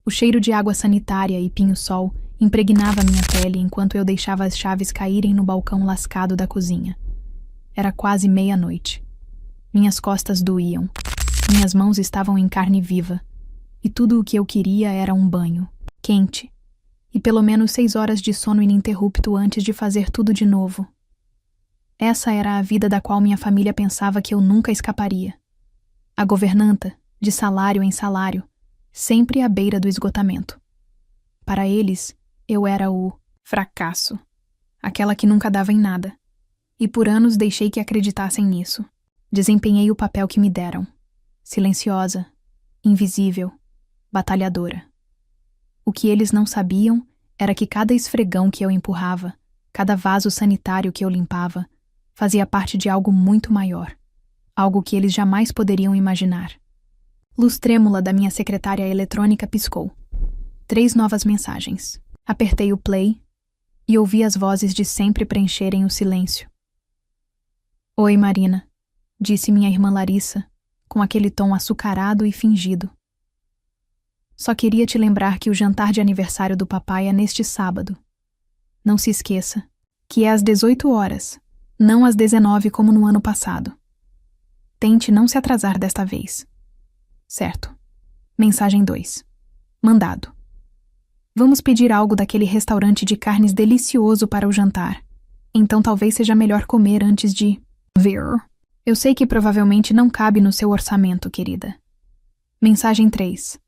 O cheiro de água sanitária e pinho-sol impregnava minha pele enquanto eu deixava as chaves caírem no balcão lascado da cozinha. Era quase meia-noite. Minhas costas doíam. Minhas mãos estavam em carne viva. E tudo o que eu queria era um banho, quente, e pelo menos 6 horas de sono ininterrupto antes de fazer tudo de novo. Essa era a vida da qual minha família pensava que eu nunca escaparia. A governanta, de salário em salário, sempre à beira do esgotamento. Para eles, eu era o fracasso, aquela que nunca dava em nada. E por anos deixei que acreditassem nisso. Desempenhei o papel que me deram. Silenciosa, invisível, batalhadora. O que eles não sabiam era que cada esfregão que eu empurrava, cada vaso sanitário que eu limpava, fazia parte de algo muito maior. Algo que eles jamais poderiam imaginar. Luz trêmula da minha secretária eletrônica piscou. 3 novas mensagens. Apertei o play e ouvi as vozes de sempre preencherem o silêncio. Oi, Marina, disse minha irmã Larissa, com aquele tom açucarado e fingido. Só queria te lembrar que o jantar de aniversário do papai é neste sábado. Não se esqueça que é às 18 horas, não às 19 como no ano passado. Tente não se atrasar desta vez. Certo. Mensagem 2. Mandado. Vamos pedir algo daquele restaurante de carnes delicioso para o jantar. Então talvez seja melhor comer antes de vir. Eu sei que provavelmente não cabe no seu orçamento, querida. Mensagem 3.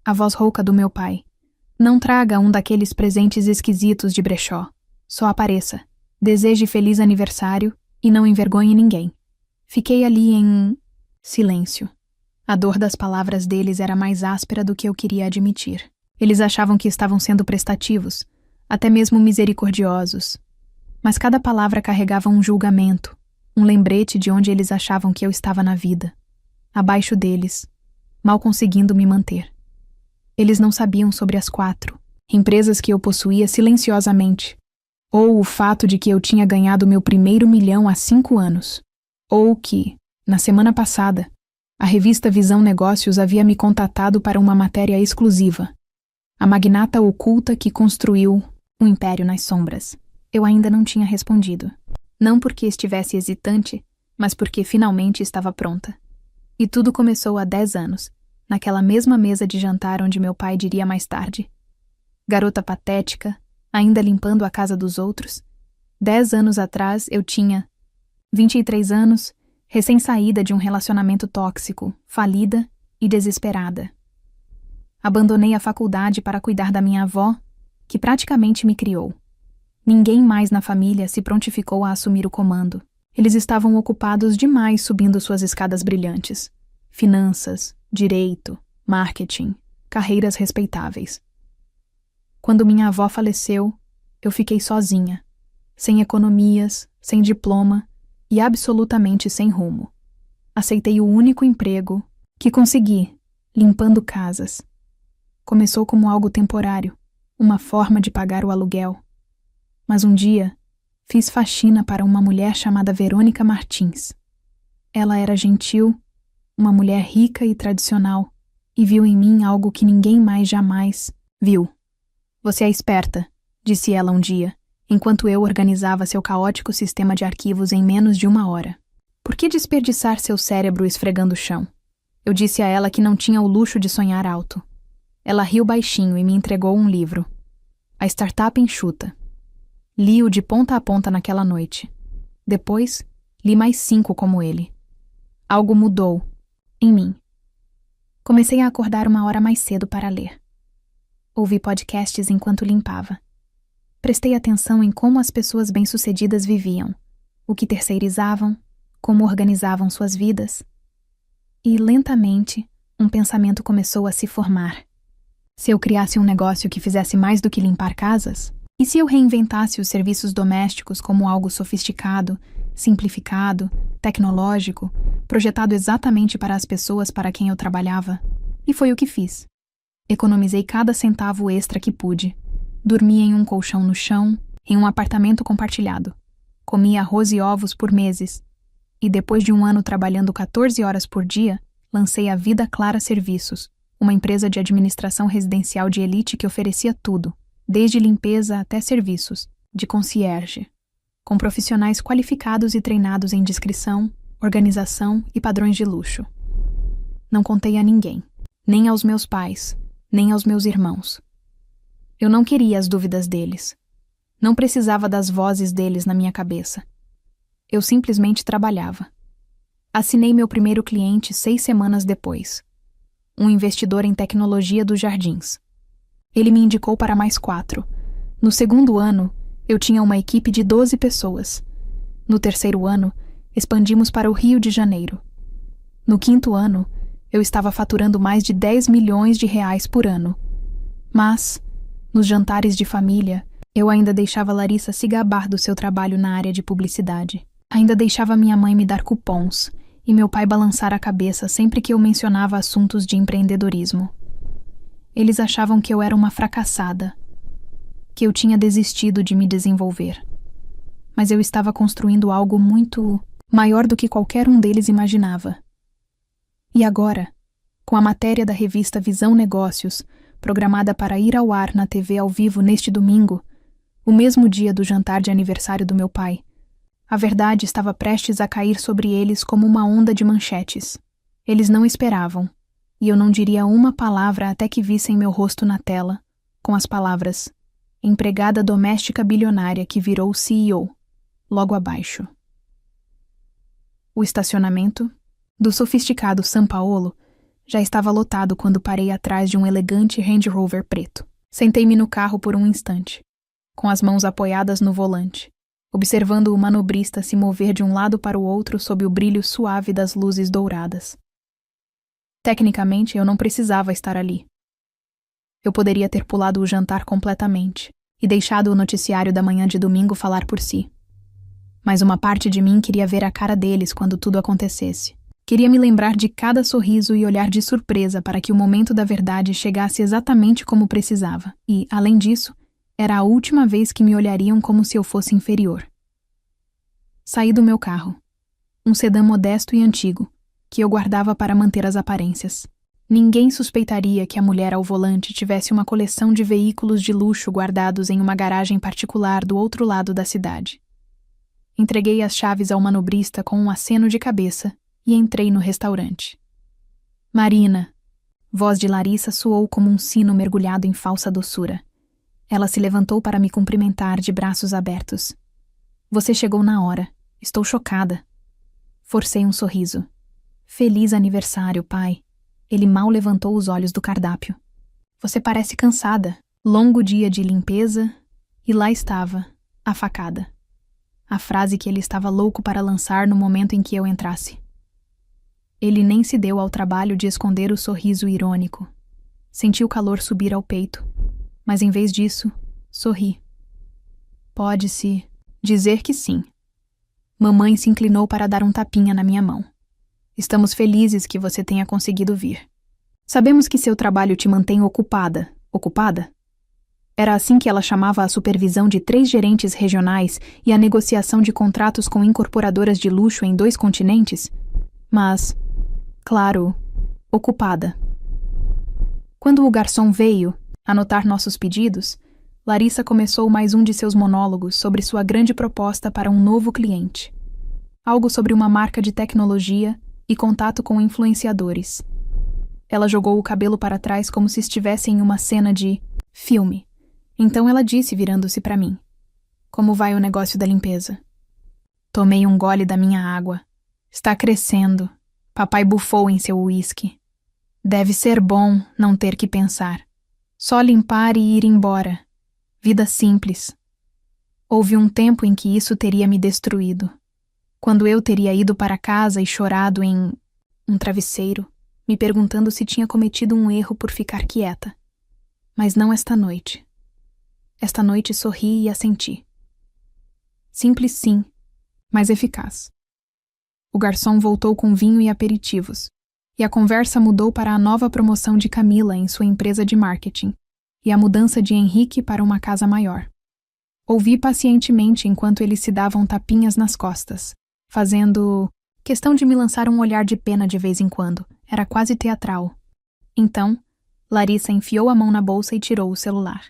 A voz rouca do meu pai. Não traga um daqueles presentes esquisitos de brechó. Só apareça. Deseje feliz aniversário e não envergonhe ninguém. Fiquei ali em silêncio. A dor das palavras deles era mais áspera do que eu queria admitir. Eles achavam que estavam sendo prestativos, até mesmo misericordiosos. Mas cada palavra carregava um julgamento, um lembrete de onde eles achavam que eu estava na vida. Abaixo deles, mal conseguindo me manter. Eles não sabiam sobre as 4 empresas que eu possuía silenciosamente, ou o fato de que eu tinha ganhado meu primeiro milhão há 5 anos, ou que, na semana passada, a revista Visão Negócios havia me contatado para uma matéria exclusiva. A magnata oculta que construiu um império nas sombras. Eu ainda não tinha respondido. Não porque estivesse hesitante, mas porque finalmente estava pronta. E tudo começou há 10 anos, naquela mesma mesa de jantar onde meu pai diria mais tarde. Garota patética, ainda limpando a casa dos outros. 10 anos atrás eu tinha 23 anos, recém-saída de um relacionamento tóxico, falida e desesperada. Abandonei a faculdade para cuidar da minha avó, que praticamente me criou. Ninguém mais na família se prontificou a assumir o comando. Eles estavam ocupados demais subindo suas escadas brilhantes. Finanças, direito, marketing, carreiras respeitáveis. Quando minha avó faleceu, eu fiquei sozinha, sem economias, sem diploma e absolutamente sem rumo. Aceitei o único emprego que consegui, limpando casas. Começou como algo temporário, uma forma de pagar o aluguel. Mas um dia, fiz faxina para uma mulher chamada Verônica Martins. Ela era gentil, uma mulher rica e tradicional, e viu em mim algo que ninguém mais jamais viu. Você é esperta, disse ela um dia, enquanto eu organizava seu caótico sistema de arquivos em menos de 1 hora. Por que desperdiçar seu cérebro esfregando o chão? Eu disse a ela que não tinha o luxo de sonhar alto. Ela riu baixinho e me entregou um livro. A Startup Enxuta. Li-o de ponta a ponta naquela noite. Depois, li mais 5 como ele. Algo mudou, em mim. Comecei a acordar 1 hora mais cedo para ler. Ouvi podcasts enquanto limpava. Prestei atenção em como as pessoas bem-sucedidas viviam, o que terceirizavam, como organizavam suas vidas. E, lentamente, um pensamento começou a se formar. Se eu criasse um negócio que fizesse mais do que limpar casas? E se eu reinventasse os serviços domésticos como algo sofisticado, simplificado, tecnológico, projetado exatamente para as pessoas para quem eu trabalhava? E foi o que fiz. Economizei cada centavo extra que pude. Dormia em um colchão no chão, em um apartamento compartilhado. Comia arroz e ovos por meses. E depois de 1 ano trabalhando 14 horas por dia, lancei a Vida Clara Serviços, uma empresa de administração residencial de elite que oferecia tudo, desde limpeza até serviços, de concierge, com profissionais qualificados e treinados em discrição, organização e padrões de luxo. Não contei a ninguém, nem aos meus pais, nem aos meus irmãos. Eu não queria as dúvidas deles. Não precisava das vozes deles na minha cabeça. Eu simplesmente trabalhava. Assinei meu primeiro cliente 6 semanas depois. Um investidor em tecnologia dos Jardins. Ele me indicou para mais 4. No segundo ano, eu tinha uma equipe de 12 pessoas. No terceiro ano, expandimos para o Rio de Janeiro. No quinto ano, eu estava faturando mais de 10 milhões de reais por ano. Mas, nos jantares de família, eu ainda deixava Larissa se gabar do seu trabalho na área de publicidade. Ainda deixava minha mãe me dar cupons e meu pai balançar a cabeça sempre que eu mencionava assuntos de empreendedorismo. Eles achavam que eu era uma fracassada, que eu tinha desistido de me desenvolver. Mas eu estava construindo algo muito maior do que qualquer um deles imaginava. E agora, com a matéria da revista Visão Negócios, programada para ir ao ar na TV ao vivo neste domingo, o mesmo dia do jantar de aniversário do meu pai, a verdade estava prestes a cair sobre eles como uma onda de manchetes. Eles não esperavam, e eu não diria uma palavra até que vissem meu rosto na tela, com as palavras empregada doméstica bilionária que virou CEO, logo abaixo. O estacionamento do sofisticado São Paulo já estava lotado quando parei atrás de um elegante Range Rover preto. Sentei-me no carro por um instante, com as mãos apoiadas no volante, observando o manobrista se mover de um lado para o outro sob o brilho suave das luzes douradas. Tecnicamente, eu não precisava estar ali. Eu poderia ter pulado o jantar completamente e deixado o noticiário da manhã de domingo falar por si. Mas uma parte de mim queria ver a cara deles quando tudo acontecesse. Queria me lembrar de cada sorriso e olhar de surpresa para que o momento da verdade chegasse exatamente como precisava. E, além disso, era a última vez que me olhariam como se eu fosse inferior. Saí do meu carro. Um sedã modesto e antigo, que eu guardava para manter as aparências. Ninguém suspeitaria que a mulher ao volante tivesse uma coleção de veículos de luxo guardados em uma garagem particular do outro lado da cidade. Entreguei as chaves ao manobrista com um aceno de cabeça e entrei no restaurante. Marina, voz de Larissa soou como um sino mergulhado em falsa doçura. Ela se levantou para me cumprimentar de braços abertos. Você chegou na hora. Estou chocada. Forcei um sorriso. Feliz aniversário, pai. Ele mal levantou os olhos do cardápio. Você parece cansada. Longo dia de limpeza. E lá estava, a facada. A frase que ele estava louco para lançar no momento em que eu entrasse. Ele nem se deu ao trabalho de esconder o sorriso irônico. Senti o calor subir ao peito. Mas em vez disso, sorri. Pode-se dizer que sim. Mamãe se inclinou para dar um tapinha na minha mão. Estamos felizes que você tenha conseguido vir. Sabemos que seu trabalho te mantém ocupada. Ocupada? Era assim que ela chamava a supervisão de 3 gerentes regionais e a negociação de contratos com incorporadoras de luxo em 2 continentes? Mas, claro, ocupada. Quando o garçom veio anotar nossos pedidos, Larissa começou mais um de seus monólogos sobre sua grande proposta para um novo cliente. Algo sobre uma marca de tecnologia e contato com influenciadores. Ela jogou o cabelo para trás como se estivesse em uma cena de filme. Então ela disse, virando-se para mim: Como vai o negócio da limpeza? Tomei um gole da minha água. Está crescendo. Papai bufou em seu uísque. Deve ser bom não ter que pensar. Só limpar e ir embora. Vida simples. Houve um tempo em que isso teria me destruído. Quando eu teria ido para casa e chorado em um travesseiro, me perguntando se tinha cometido um erro por ficar quieta. Mas não esta noite. Esta noite sorri e assenti. Simples sim, mas eficaz. O garçom voltou com vinho e aperitivos, e a conversa mudou para a nova promoção de Camila em sua empresa de marketing, e a mudança de Henrique para uma casa maior. Ouvi pacientemente enquanto eles se davam tapinhas nas costas, fazendo questão de me lançar um olhar de pena de vez em quando. Era quase teatral. Então, Larissa enfiou a mão na bolsa e tirou o celular.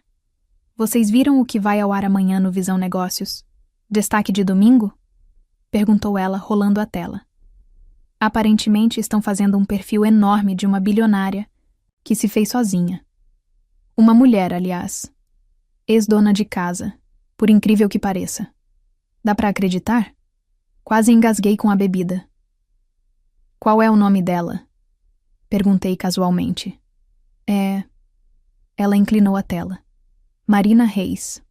Vocês viram o que vai ao ar amanhã no Visão Negócios? Destaque de domingo? Perguntou ela, rolando a tela. Aparentemente estão fazendo um perfil enorme de uma bilionária que se fez sozinha. Uma mulher, aliás. Ex-dona de casa, por incrível que pareça. Dá pra acreditar? Quase engasguei com a bebida. Qual é o nome dela? Perguntei casualmente. Ela inclinou a tela. Marina Reis.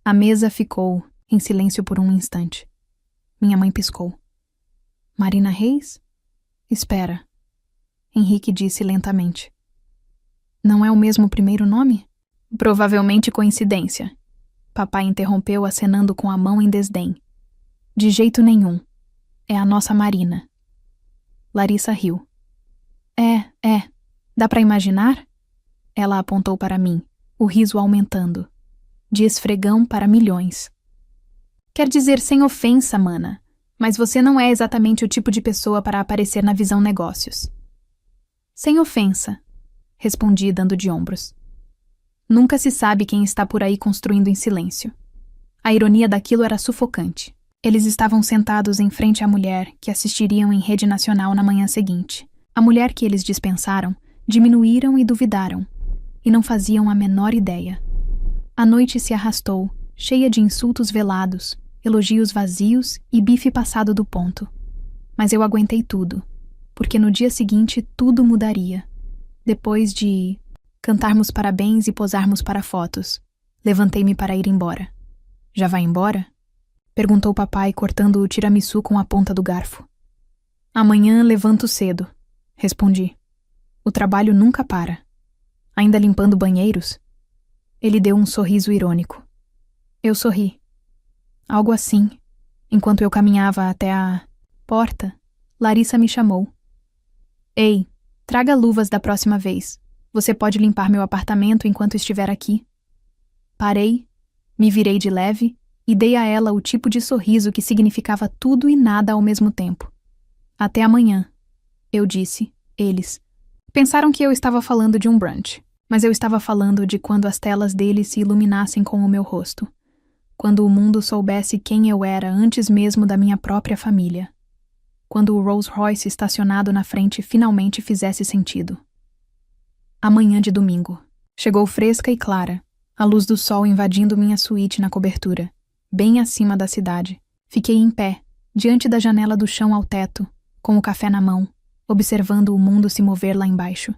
A mesa ficou em silêncio por um instante. Minha mãe piscou. Marina Reis? Espera. Henrique disse lentamente. Não é o mesmo primeiro nome? Provavelmente coincidência. Papai interrompeu acenando com a mão em desdém. De jeito nenhum. É a nossa Marina. Larissa riu. É. Dá pra imaginar? Ela apontou para mim, o riso aumentando. De esfregão para milhões. Quer dizer sem ofensa, mana, mas você não é exatamente o tipo de pessoa para aparecer na Visão Negócios. Sem ofensa, respondi dando de ombros. Nunca se sabe quem está por aí construindo em silêncio. A ironia daquilo era sufocante. Eles estavam sentados em frente à mulher que assistiriam em rede nacional na manhã seguinte. A mulher que eles dispensaram, diminuíram e duvidaram, e não faziam a menor ideia. A noite se arrastou, cheia de insultos velados, elogios vazios e bife passado do ponto. Mas eu aguentei tudo, porque no dia seguinte tudo mudaria. Depois de cantarmos parabéns e posarmos para fotos, levantei-me para ir embora. Já vai embora? Perguntou papai, cortando o tiramisu com a ponta do garfo. Amanhã levanto cedo, respondi. O trabalho nunca para. Ainda limpando banheiros? Ele deu um sorriso irônico. Eu sorri. Algo assim. Enquanto eu caminhava até a porta, Larissa me chamou. Ei, traga luvas da próxima vez. Você pode limpar meu apartamento enquanto estiver aqui. Parei, me virei de leve e dei a ela o tipo de sorriso que significava tudo e nada ao mesmo tempo. Até amanhã, eu disse, eles. Pensaram que eu estava falando de um brunch, mas eu estava falando de quando as telas deles se iluminassem com o meu rosto. Quando o mundo soubesse quem eu era antes mesmo da minha própria família. Quando o Rolls Royce estacionado na frente finalmente fizesse sentido. Amanhã de domingo. Chegou fresca e clara, a luz do sol invadindo minha suíte na cobertura, bem acima da cidade. Fiquei em pé, diante da janela do chão ao teto, com o café na mão, observando o mundo se mover lá embaixo.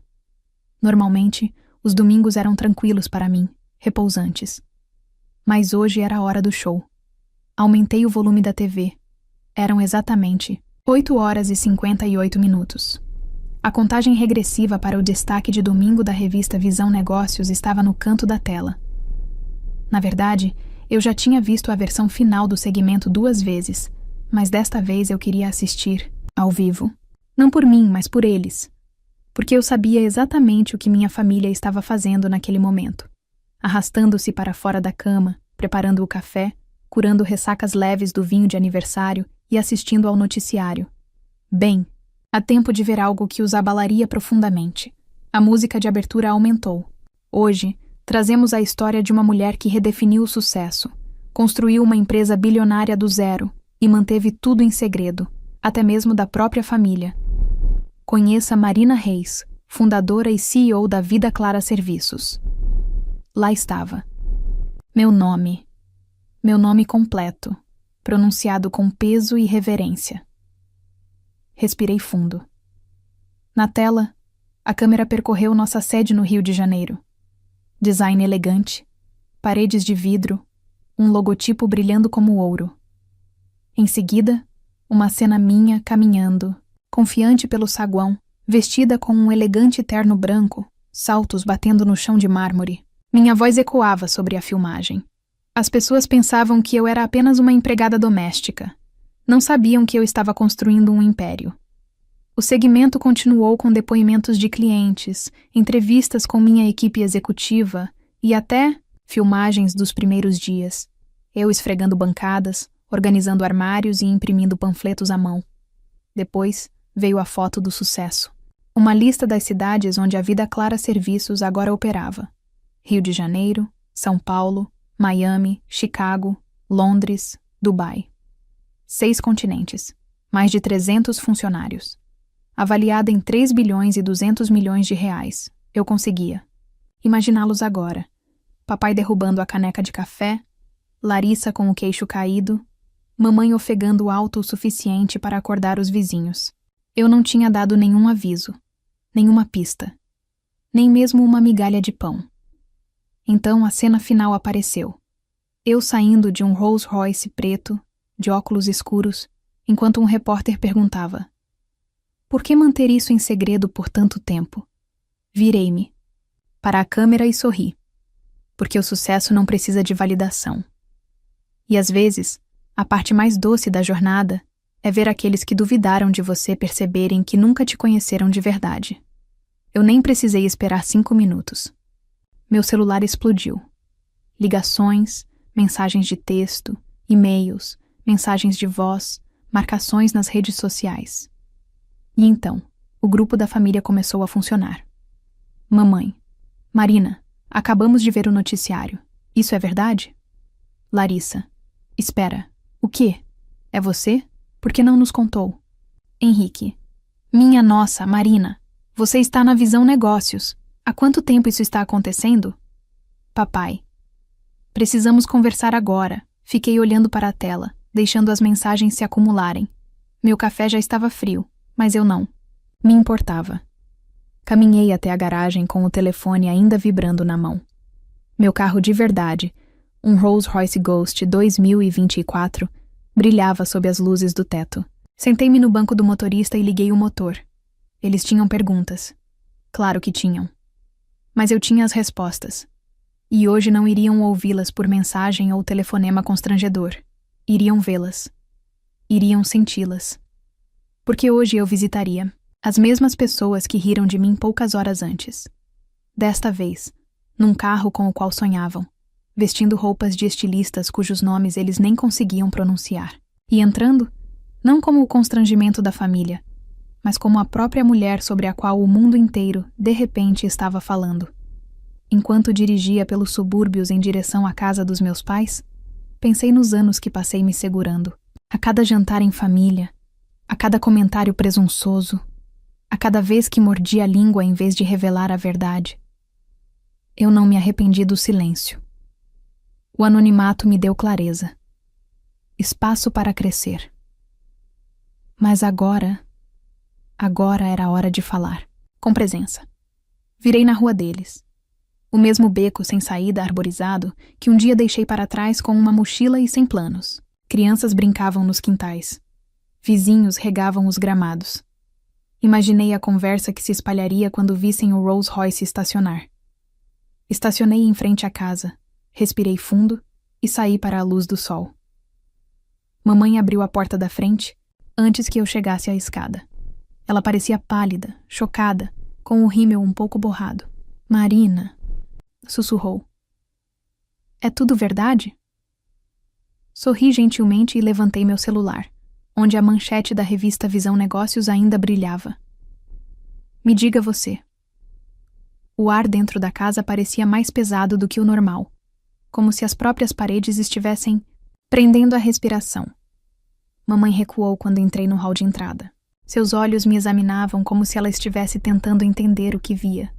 Normalmente, os domingos eram tranquilos para mim, repousantes. Mas hoje era a hora do show. Aumentei o volume da TV. Eram exatamente 8h58. A contagem regressiva para o destaque de domingo da revista Visão Negócios estava no canto da tela. Na verdade, eu já tinha visto a versão final do segmento 2 vezes, mas desta vez eu queria assistir, ao vivo. Não por mim, mas por eles. Porque eu sabia exatamente o que minha família estava fazendo naquele momento. Arrastando-se para fora da cama, preparando o café, curando ressacas leves do vinho de aniversário e assistindo ao noticiário. Bem, há tempo de ver algo que os abalaria profundamente. A música de abertura aumentou. Hoje, trazemos a história de uma mulher que redefiniu o sucesso, construiu uma empresa bilionária do zero e manteve tudo em segredo, até mesmo da própria família. Conheça Marina Reis, fundadora e CEO da Vida Clara Serviços. Lá estava. Meu nome completo, pronunciado com peso e reverência. Respirei fundo. Na tela, a câmera percorreu nossa sede no Rio de Janeiro. Design elegante, paredes de vidro, um logotipo brilhando como ouro. Em seguida, uma cena minha caminhando, confiante pelo saguão, vestida com um elegante terno branco, saltos batendo no chão de mármore. Minha voz ecoava sobre a filmagem. As pessoas pensavam que eu era apenas uma empregada doméstica. Não sabiam que eu estava construindo um império. O segmento continuou com depoimentos de clientes, entrevistas com minha equipe executiva e até filmagens dos primeiros dias. Eu esfregando bancadas, organizando armários e imprimindo panfletos à mão. Depois veio a foto do sucesso. Uma lista das cidades onde a Vida Clara Serviços agora operava: Rio de Janeiro, São Paulo, Miami, Chicago, Londres, Dubai. 6 continentes, mais de 300 funcionários. Avaliada em 3 bilhões e 200 milhões de reais, eu conseguia imaginá-los agora. Papai derrubando a caneca de café, Larissa com o queixo caído, mamãe ofegando alto o suficiente para acordar os vizinhos. Eu não tinha dado nenhum aviso, nenhuma pista, nem mesmo uma migalha de pão. Então a cena final apareceu. Eu saindo de um Rolls Royce preto, de óculos escuros, enquanto um repórter perguntava: por que manter isso em segredo por tanto tempo? Virei-me para a câmera e sorri, porque o sucesso não precisa de validação. E às vezes, a parte mais doce da jornada é ver aqueles que duvidaram de você perceberem que nunca te conheceram de verdade. Eu nem precisei esperar 5 minutos. Meu celular explodiu. Ligações, mensagens de texto, e-mails, mensagens de voz, marcações nas redes sociais. E então, o grupo da família começou a funcionar. Mamãe: Marina, acabamos de ver o noticiário. Isso é verdade? Larissa: espera, o quê? É você? Por que não nos contou? Henrique: minha nossa, Marina, você está na Visão Negócios. Há quanto tempo isso está acontecendo? Papai: precisamos conversar agora. Fiquei olhando para a tela, deixando as mensagens se acumularem. Meu café já estava frio, mas eu não me importava. Caminhei até a garagem com o telefone ainda vibrando na mão. Meu carro de verdade, um Rolls Royce Ghost 2024, brilhava sob as luzes do teto. Sentei-me no banco do motorista e liguei o motor. Eles tinham perguntas. Claro que tinham. Mas eu tinha as respostas. E hoje não iriam ouvi-las por mensagem ou telefonema constrangedor. Iriam vê-las. Iriam senti-las. Porque hoje eu visitaria as mesmas pessoas que riram de mim poucas horas antes. Desta vez, num carro com o qual sonhavam, vestindo roupas de estilistas cujos nomes eles nem conseguiam pronunciar. E entrando, não como o constrangimento da família, mas como a própria mulher sobre a qual o mundo inteiro, de repente, estava falando. Enquanto dirigia pelos subúrbios em direção à casa dos meus pais, pensei nos anos que passei me segurando. A cada jantar em família, a cada comentário presunçoso, a cada vez que mordi a língua em vez de revelar a verdade. Eu não me arrependi do silêncio. O anonimato me deu clareza. Espaço para crescer. Mas agora era a hora de falar, com presença. Virei na rua deles. O mesmo beco sem saída arborizado que um dia deixei para trás com uma mochila e sem planos. Crianças brincavam nos quintais. Vizinhos regavam os gramados. Imaginei a conversa que se espalharia quando vissem o Rolls Royce estacionar. Estacionei em frente à casa, respirei fundo e saí para a luz do sol. Mamãe abriu a porta da frente antes que eu chegasse à escada. Ela parecia pálida, chocada, com o rímel um pouco borrado. Marina, sussurrou. É tudo verdade? Sorri gentilmente e levantei meu celular, onde a manchete da revista Visão Negócios ainda brilhava. Me diga você. O ar dentro da casa parecia mais pesado do que o normal, como se as próprias paredes estivessem prendendo a respiração. Mamãe recuou quando entrei no hall de entrada. Seus olhos me examinavam como se ela estivesse tentando entender o que via.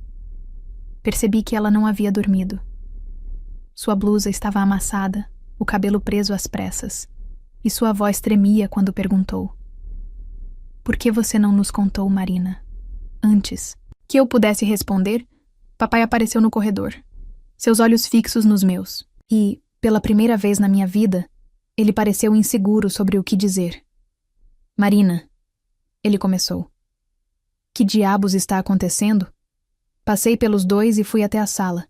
Percebi que ela não havia dormido. Sua blusa estava amassada, o cabelo preso às pressas, e sua voz tremia quando perguntou: por que você não nos contou, Marina? Antes que eu pudesse responder, papai apareceu no corredor, seus olhos fixos nos meus, e, pela primeira vez na minha vida, ele pareceu inseguro sobre o que dizer. Marina, ele começou. Que diabos está acontecendo? Passei pelos dois e fui até a sala.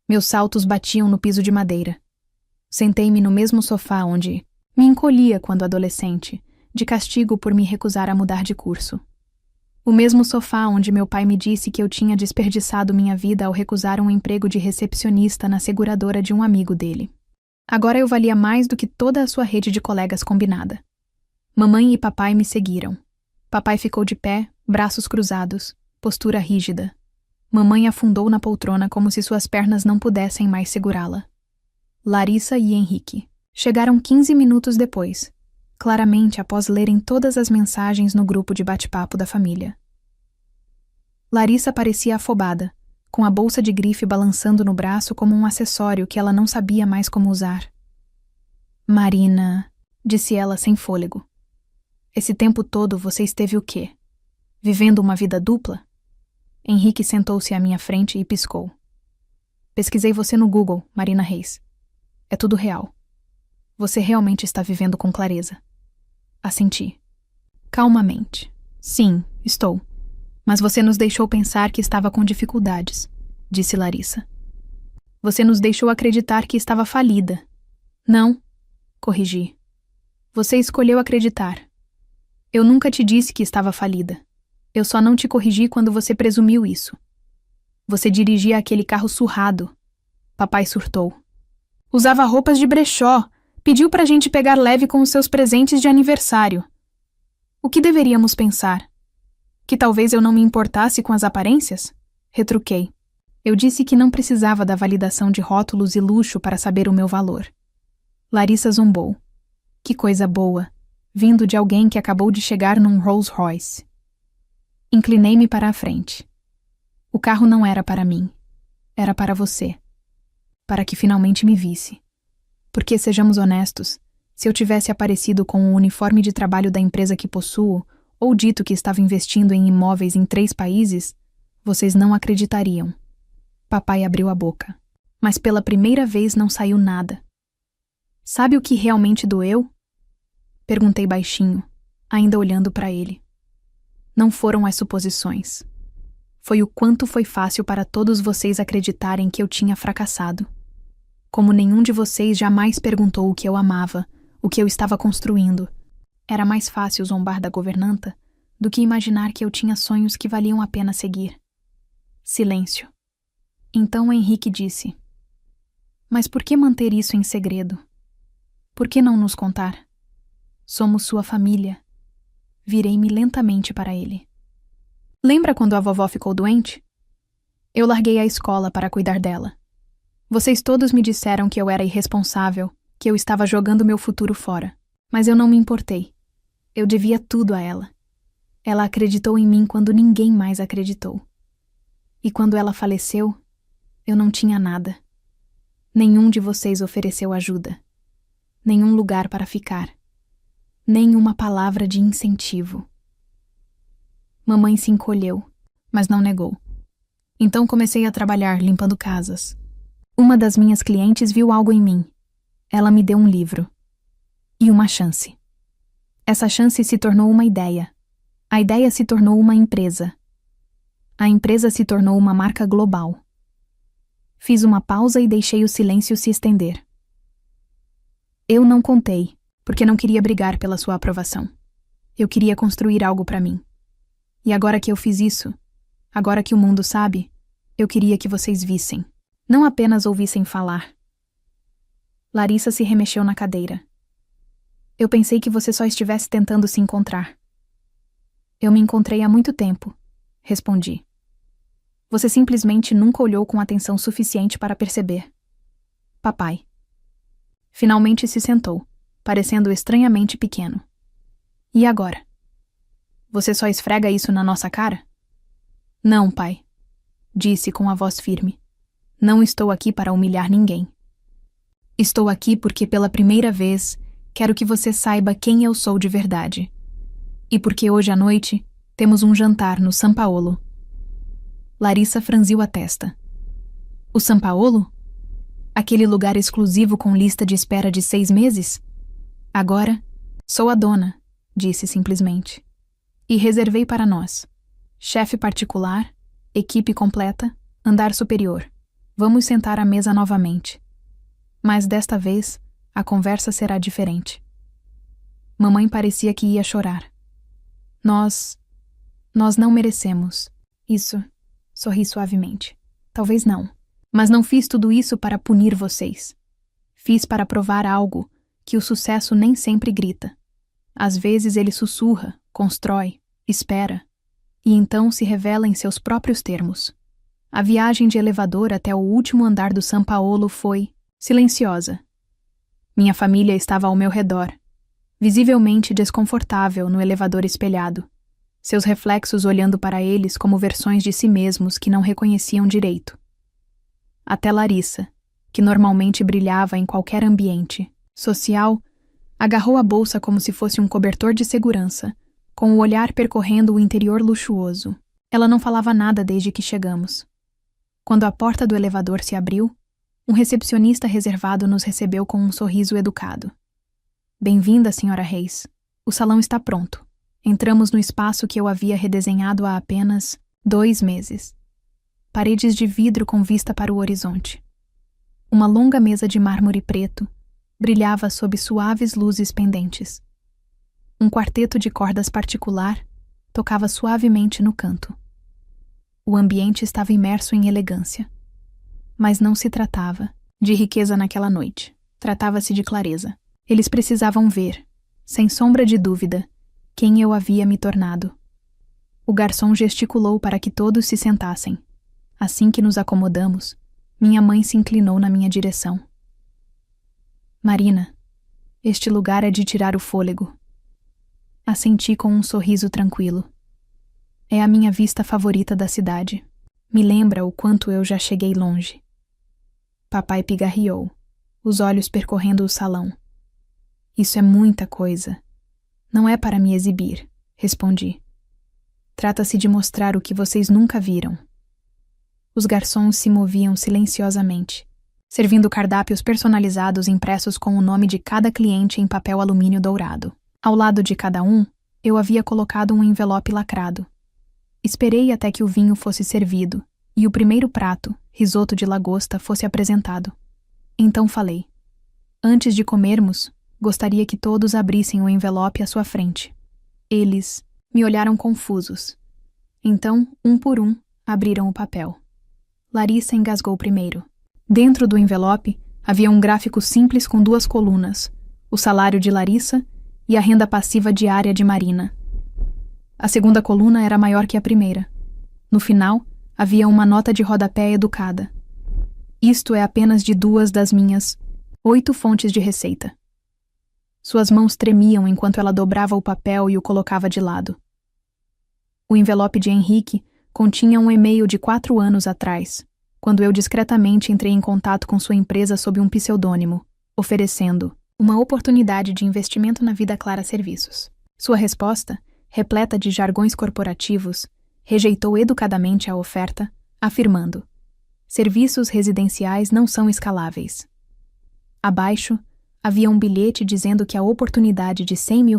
Meus saltos batiam no piso de madeira. Sentei-me no mesmo sofá onde me encolhia quando adolescente, de castigo por me recusar a mudar de curso. O mesmo sofá onde meu pai me disse que eu tinha desperdiçado minha vida ao recusar um emprego de recepcionista na seguradora de um amigo dele. Agora eu valia mais do que toda a sua rede de colegas combinada. Mamãe e papai me seguiram. Papai ficou de pé, braços cruzados, Postura rígida. Mamãe afundou na poltrona como se suas pernas não pudessem mais segurá-la. Larissa e Henrique chegaram 15 minutos depois, claramente após lerem todas as mensagens no grupo de bate-papo da família. Larissa parecia afobada, com a bolsa de grife balançando no braço como um acessório que ela não sabia mais como usar. Marina, disse ela sem fôlego. Esse tempo todo você esteve o quê? Vivendo uma vida dupla? Henrique sentou-se à minha frente e piscou. Pesquisei você no Google, Marina Reis. É tudo real. Você realmente está vivendo com clareza. Assenti. Calmamente. Sim, estou. Mas você nos deixou pensar que estava com dificuldades, disse Larissa. Você nos deixou acreditar que estava falida. Não, corrigi. Você escolheu acreditar. Eu nunca te disse que estava falida. Eu só não te corrigi quando você presumiu isso. Você dirigia aquele carro surrado. Papai surtou. Usava roupas de brechó. Pediu pra gente pegar leve com os seus presentes de aniversário. O que deveríamos pensar? Que talvez eu não me importasse com as aparências? Retruquei. Eu disse que não precisava da validação de rótulos e luxo para saber o meu valor. Larissa zombou. Que coisa boa, vindo de alguém que acabou de chegar num Rolls Royce. Inclinei-me para a frente. O carro não era para mim. Era para você. Para que finalmente me visse. Porque, sejamos honestos, se eu tivesse aparecido com o uniforme de trabalho da empresa que possuo, ou dito que estava investindo em imóveis em 3 países, vocês não acreditariam. Papai abriu a boca. Mas pela primeira vez não saiu nada. Sabe o que realmente doeu? Perguntei baixinho, ainda olhando para ele. Não foram as suposições. Foi o quanto foi fácil para todos vocês acreditarem que eu tinha fracassado. Como nenhum de vocês jamais perguntou o que eu amava, o que eu estava construindo. Era mais fácil zombar da governanta do que imaginar que eu tinha sonhos que valiam a pena seguir. Silêncio. Então Henrique disse: Mas por que manter isso em segredo? Por que não nos contar? Somos sua família. Virei-me lentamente para ele. Lembra quando a vovó ficou doente? Eu larguei a escola para cuidar dela. Vocês todos me disseram que eu era irresponsável, que eu estava jogando meu futuro fora. Mas eu não me importei. Eu devia tudo a ela. Ela acreditou em mim quando ninguém mais acreditou. E quando ela faleceu, eu não tinha nada. Nenhum de vocês ofereceu ajuda. Nenhum lugar para ficar. Nenhuma palavra de incentivo. Mamãe se encolheu, mas não negou. Então comecei a trabalhar limpando casas. Uma das minhas clientes viu algo em mim. Ela me deu um livro. E uma chance. Essa chance se tornou uma ideia. A ideia se tornou uma empresa. A empresa se tornou uma marca global. Fiz uma pausa e deixei o silêncio se estender. Eu não contei, porque não queria brigar pela sua aprovação. Eu queria construir algo para mim. E agora que eu fiz isso, agora que o mundo sabe, eu queria que vocês vissem. Não apenas ouvissem falar. Larissa se remexeu na cadeira. Eu pensei que você só estivesse tentando se encontrar. Eu me encontrei há muito tempo, respondi. Você simplesmente nunca olhou com atenção suficiente para perceber. Papai. Finalmente se sentou, parecendo estranhamente pequeno. E agora? Você só esfrega isso na nossa cara? Não, pai, disse com a voz firme. Não estou aqui para humilhar ninguém. Estou aqui porque pela primeira vez quero que você saiba quem eu sou de verdade. E porque hoje à noite temos um jantar no São Paulo. Larissa franziu a testa. O São Paulo? Aquele lugar exclusivo com lista de espera de 6 meses? Agora, sou a dona, disse simplesmente. E reservei para nós. Chefe particular, equipe completa, andar superior. Vamos sentar à mesa novamente. Mas desta vez, a conversa será diferente. Mamãe parecia que ia chorar. Nós não merecemos. Isso, sorri suavemente. Talvez não. Mas não fiz tudo isso para punir vocês. Fiz para provar algo que o sucesso nem sempre grita. Às vezes ele sussurra, constrói, espera. e então se revela em seus próprios termos. A viagem de elevador até o último andar do São Paulo foi silenciosa. Minha família estava ao meu redor, visivelmente desconfortável no elevador espelhado, seus reflexos olhando para eles como versões de si mesmos que não reconheciam direito. Até Larissa, que normalmente brilhava em qualquer ambiente social, agarrou a bolsa como se fosse um cobertor de segurança, com o olhar percorrendo o interior luxuoso. Ela não falava nada desde que chegamos. Quando a porta do elevador se abriu, um recepcionista reservado nos recebeu com um sorriso educado. Bem-vinda, Sra. Reis. O salão está pronto. Entramos no espaço que eu havia redesenhado há apenas 2 meses. Paredes de vidro com vista para o horizonte. Uma longa mesa de mármore preto brilhava sob suaves luzes pendentes. Um quarteto de cordas particular tocava suavemente no canto. O ambiente estava imerso em elegância. Mas não se tratava de riqueza naquela noite. Tratava-se de clareza. Eles precisavam ver, sem sombra de dúvida, quem eu havia me tornado. O garçom gesticulou para que todos se sentassem. Assim que nos acomodamos, minha mãe se inclinou na minha direção. Marina, este lugar é de tirar o fôlego. Assenti com um sorriso tranquilo. É a minha vista favorita da cidade. Me lembra o quanto eu já cheguei longe. Papai pigarreou, os olhos percorrendo o salão. Isso é muita coisa. Não é para me exibir, respondi. Trata-se de mostrar o que vocês nunca viram. Os garçons se moviam silenciosamente, servindo cardápios personalizados impressos com o nome de cada cliente em papel alumínio dourado. Ao lado de cada um, eu havia colocado um envelope lacrado. Esperei até que o vinho fosse servido e o primeiro prato, risoto de lagosta, fosse apresentado. Então falei. Antes de comermos, gostaria que todos abrissem o envelope à sua frente. Eles me olharam confusos. Então, um por um, abriram o papel. Larissa engasgou primeiro. Dentro do envelope havia um gráfico simples com 2 colunas, o salário de Larissa e a renda passiva diária de Marina. A segunda coluna era maior que a primeira. No final, havia uma nota de rodapé educada. Isto é apenas de 2 das minhas 8 fontes de receita. Suas mãos tremiam enquanto ela dobrava o papel e o colocava de lado. O envelope de Henrique continha um e-mail de 4 anos atrás, quando eu discretamente entrei em contato com sua empresa sob um pseudônimo, oferecendo uma oportunidade de investimento na Vida Clara Serviços. Sua resposta, repleta de jargões corporativos, rejeitou educadamente a oferta, afirmando: serviços residenciais não são escaláveis. Abaixo, havia um bilhete dizendo que a oportunidade de R$100 mil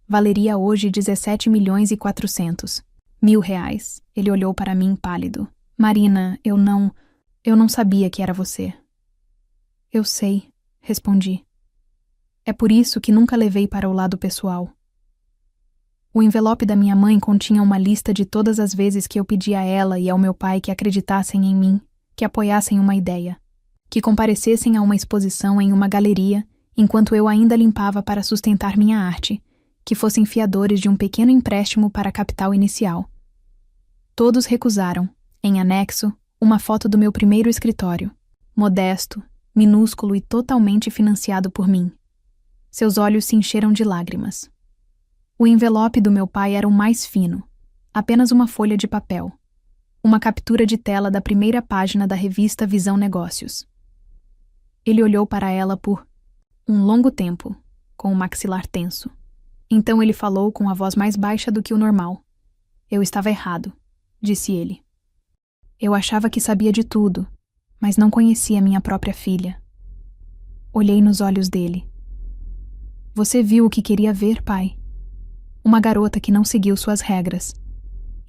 valeria hoje 17.400.000 reais. Ele olhou para mim pálido. Marina, eu não sabia que era você. Eu sei, respondi. É por isso que nunca levei para o lado pessoal. O envelope da minha mãe continha uma lista de todas as vezes que eu pedi a ela e ao meu pai que acreditassem em mim, que apoiassem uma ideia, que comparecessem a uma exposição em uma galeria enquanto eu ainda limpava para sustentar minha arte, que fossem fiadores de um pequeno empréstimo para capital inicial. Todos recusaram, em anexo, uma foto do meu primeiro escritório, modesto, minúsculo e totalmente financiado por mim. Seus olhos se encheram de lágrimas. O envelope do meu pai era o mais fino, apenas uma folha de papel, uma captura de tela da primeira página da revista Visão Negócios. Ele olhou para ela por um longo tempo, com o maxilar tenso. Então ele falou com a voz mais baixa do que o normal. Eu estava errado, disse ele. Eu achava que sabia de tudo, mas não conhecia minha própria filha. Olhei nos olhos dele. Você viu o que queria ver, pai? Uma garota que não seguiu suas regras.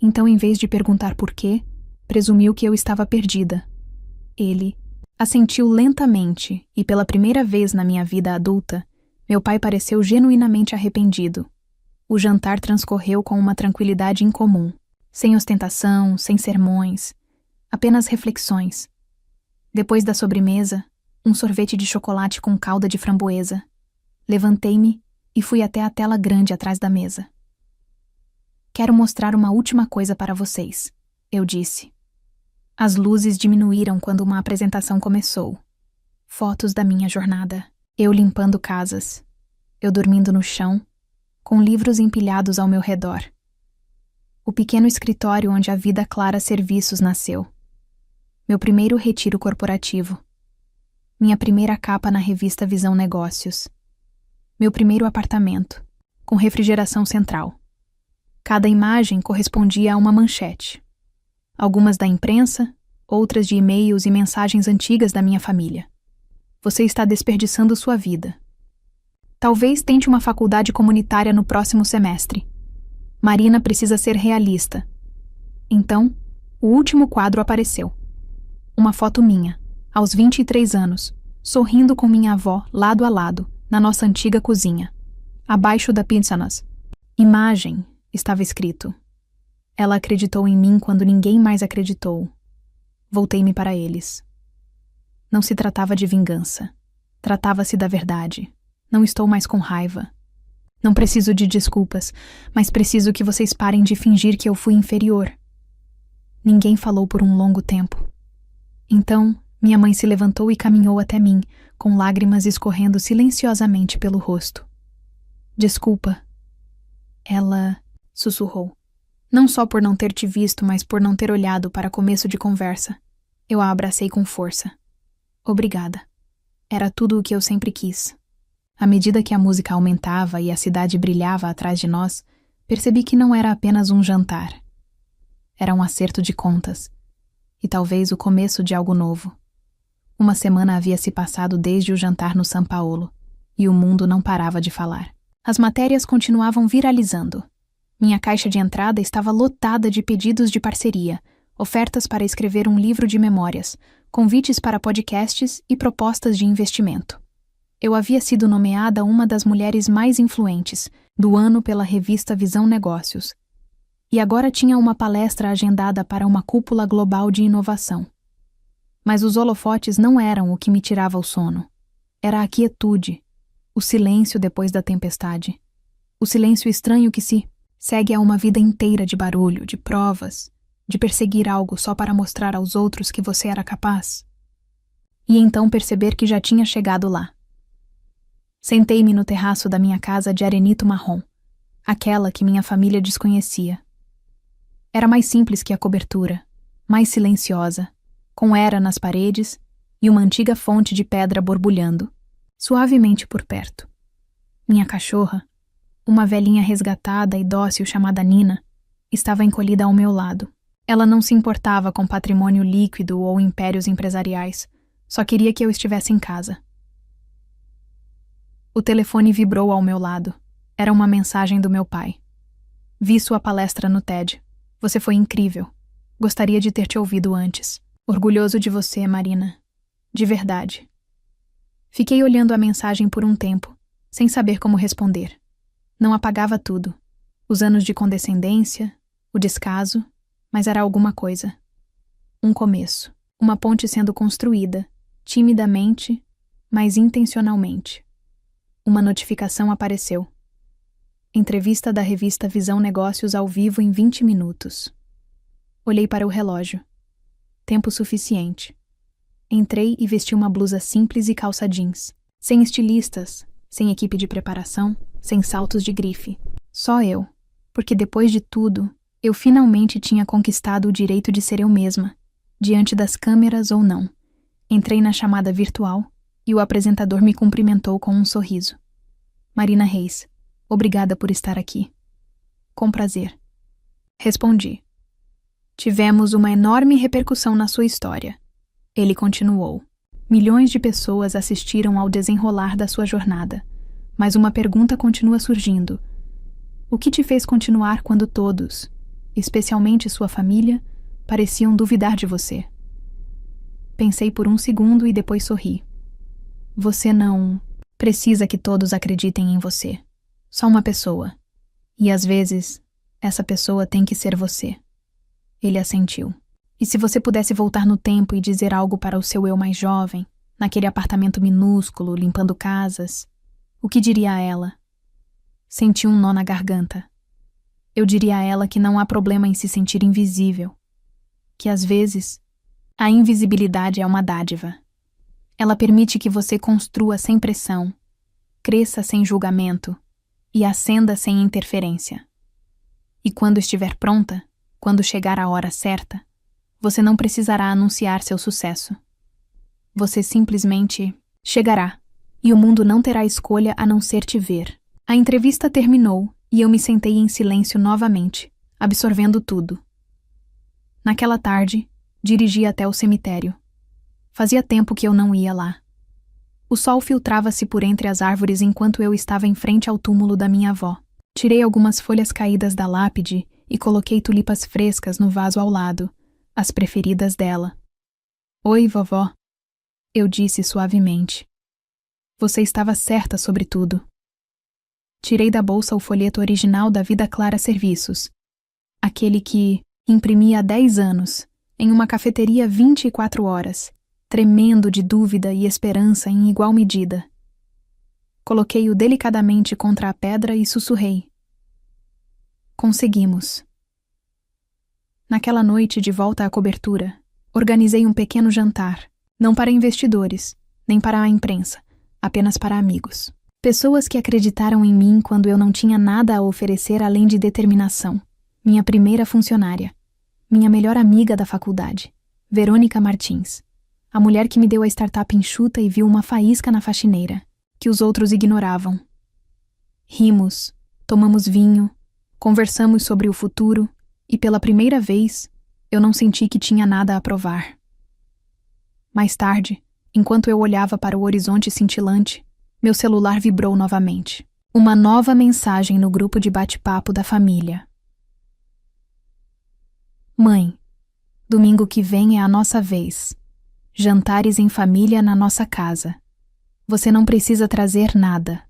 Então, em vez de perguntar por quê, presumiu que eu estava perdida. Ele assentiu lentamente e, pela primeira vez na minha vida adulta, meu pai pareceu genuinamente arrependido. O jantar transcorreu com uma tranquilidade incomum, sem ostentação, sem sermões, apenas reflexões. Depois da sobremesa, um sorvete de chocolate com calda de framboesa. Levantei-me e fui até a tela grande atrás da mesa. Quero mostrar uma última coisa para vocês, eu disse. As luzes diminuíram quando uma apresentação começou. Fotos da minha jornada. Eu limpando casas. Eu dormindo no chão, com livros empilhados ao meu redor. O pequeno escritório onde a Vida Clara Serviços nasceu. Meu primeiro retiro corporativo. Minha primeira capa na revista Visão Negócios. Meu primeiro apartamento, com refrigeração central. Cada imagem correspondia a uma manchete. Algumas da imprensa, outras de e-mails e mensagens antigas da minha família. Você está desperdiçando sua vida. Talvez tente uma faculdade comunitária no próximo semestre. Marina precisa ser realista. Então, o último quadro apareceu. Uma foto minha, aos 23 anos, sorrindo com minha avó lado a lado, na nossa antiga cozinha. Abaixo da pizzanas. Imagem, estava escrito. Ela acreditou em mim quando ninguém mais acreditou. Voltei-me para eles. Não se tratava de vingança. Tratava-se da verdade. Não estou mais com raiva. Não preciso de desculpas, mas preciso que vocês parem de fingir que eu fui inferior. Ninguém falou por um longo tempo. Então, minha mãe se levantou e caminhou até mim, com lágrimas escorrendo silenciosamente pelo rosto. Desculpa. Ela sussurrou. Não só por não ter te visto, mas por não ter olhado para começo de conversa. Eu a abracei com força. Obrigada. Era tudo o que eu sempre quis. À medida que a música aumentava e a cidade brilhava atrás de nós, percebi que não era apenas um jantar. Era um acerto de contas. E talvez o começo de algo novo. Uma semana havia se passado desde o jantar no São Paulo, e o mundo não parava de falar. As matérias continuavam viralizando. Minha caixa de entrada estava lotada de pedidos de parceria, ofertas para escrever um livro de memórias, convites para podcasts e propostas de investimento. Eu havia sido nomeada uma das mulheres mais influentes do ano pela revista Visão Negócios, e agora tinha uma palestra agendada para uma cúpula global de inovação. Mas os holofotes não eram o que me tirava o sono. Era a quietude, o silêncio depois da tempestade. O silêncio estranho que se segue a uma vida inteira de barulho, de provas, de perseguir algo só para mostrar aos outros que você era capaz. E então perceber que já tinha chegado lá. Sentei-me no terraço da minha casa de arenito marrom, aquela que minha família desconhecia. Era mais simples que a cobertura, mais silenciosa, com era nas paredes e uma antiga fonte de pedra borbulhando, suavemente por perto. Minha cachorra, uma velhinha resgatada e dócil chamada Nina, estava encolhida ao meu lado. Ela não se importava com patrimônio líquido ou impérios empresariais, só queria que eu estivesse em casa. O telefone vibrou ao meu lado. Era uma mensagem do meu pai. Vi sua palestra no TED. Você foi incrível. Gostaria de ter te ouvido antes. Orgulhoso de você, Marina. De verdade. Fiquei olhando a mensagem por um tempo, sem saber como responder. Não apagava tudo. Os anos de condescendência, o descaso, mas era alguma coisa. Um começo. Uma ponte sendo construída, timidamente, mas intencionalmente. Uma notificação apareceu. Entrevista da revista Visão Negócios ao vivo em 20 minutos. Olhei para o relógio. Tempo suficiente. Entrei e vesti uma blusa simples e calça jeans. Sem estilistas, sem equipe de preparação, sem saltos de grife. Só eu. Porque depois de tudo, eu finalmente tinha conquistado o direito de ser eu mesma, diante das câmeras ou não. Entrei na chamada virtual e o apresentador me cumprimentou com um sorriso. Marina Reis, obrigada por estar aqui. Com prazer. Respondi. Tivemos uma enorme repercussão na sua história. Ele continuou. Milhões de pessoas assistiram ao desenrolar da sua jornada, mas uma pergunta continua surgindo. O que te fez continuar quando todos, especialmente sua família, pareciam duvidar de você? Pensei por um segundo e depois sorri. Você não precisa que todos acreditem em você. Só uma pessoa. E às vezes, essa pessoa tem que ser você. Ele assentiu. E se você pudesse voltar no tempo e dizer algo para o seu eu mais jovem, naquele apartamento minúsculo, limpando casas, o que diria a ela? Senti um nó na garganta. Eu diria a ela que não há problema em se sentir invisível, que às vezes a invisibilidade é uma dádiva. Ela permite que você construa sem pressão, cresça sem julgamento e ascenda sem interferência. E quando estiver pronta, quando chegar a hora certa, você não precisará anunciar seu sucesso. Você simplesmente chegará, e o mundo não terá escolha a não ser te ver. A entrevista terminou e eu me sentei em silêncio novamente, absorvendo tudo. Naquela tarde, dirigi até o cemitério. Fazia tempo que eu não ia lá. O sol filtrava-se por entre as árvores enquanto eu estava em frente ao túmulo da minha avó. Tirei algumas folhas caídas da lápide e coloquei tulipas frescas no vaso ao lado, as preferidas dela. Oi, vovó, eu disse suavemente. Você estava certa sobre tudo. Tirei da bolsa o folheto original da Vida Clara Serviços, aquele que imprimi há 10 anos, em uma cafeteria 24 horas, tremendo de dúvida e esperança em igual medida. Coloquei-o delicadamente contra a pedra e sussurrei. Conseguimos. Naquela noite, de volta à cobertura, organizei um pequeno jantar, não para investidores, nem para a imprensa, apenas para amigos. Pessoas que acreditaram em mim quando eu não tinha nada a oferecer além de determinação. Minha primeira funcionária, minha melhor amiga da faculdade, Verônica Martins, a mulher que me deu a startup enxuta e viu uma faísca na faxineira, que os outros ignoravam. Rimos, tomamos vinho, conversamos sobre o futuro e pela primeira vez eu não senti que tinha nada a provar. Mais tarde, enquanto eu olhava para o horizonte cintilante, meu celular vibrou novamente. Uma nova mensagem no grupo de bate-papo da família. Mãe, domingo que vem é a nossa vez. Jantares em família na nossa casa. Você não precisa trazer nada.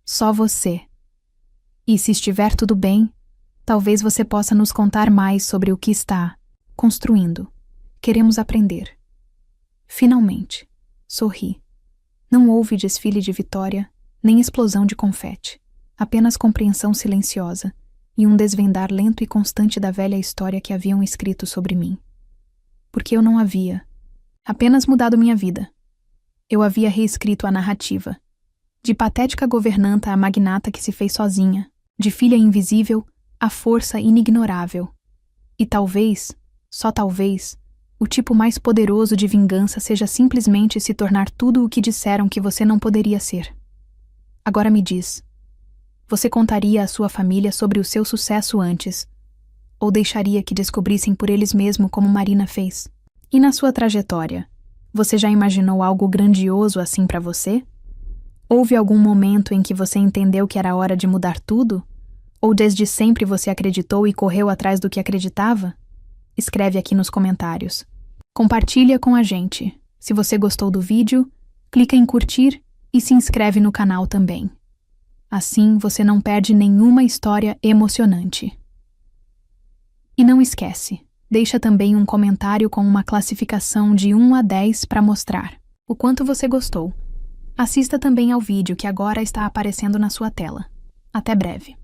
Só você. E se estiver tudo bem, talvez você possa nos contar mais sobre o que está construindo. Queremos aprender. Finalmente, sorri. Não houve desfile de vitória, nem explosão de confete. Apenas compreensão silenciosa e um desvendar lento e constante da velha história que haviam escrito sobre mim. Porque eu não havia apenas mudado minha vida. Eu havia reescrito a narrativa. De patética governanta a magnata que se fez sozinha, de filha invisível a força inignorável. E talvez, só talvez, o tipo mais poderoso de vingança seja simplesmente se tornar tudo o que disseram que você não poderia ser. Agora me diz, você contaria à sua família sobre o seu sucesso antes, ou deixaria que descobrissem por eles mesmos como Marina fez? E na sua trajetória, você já imaginou algo grandioso assim para você? Houve algum momento em que você entendeu que era hora de mudar tudo? Ou desde sempre você acreditou e correu atrás do que acreditava? Escreve aqui nos comentários. Compartilha com a gente. Se você gostou do vídeo, clica em curtir e se inscreve no canal também. Assim você não perde nenhuma história emocionante. E não esquece, deixa também um comentário com uma classificação de 1 a 10 para mostrar o quanto você gostou. Assista também ao vídeo que agora está aparecendo na sua tela. Até breve.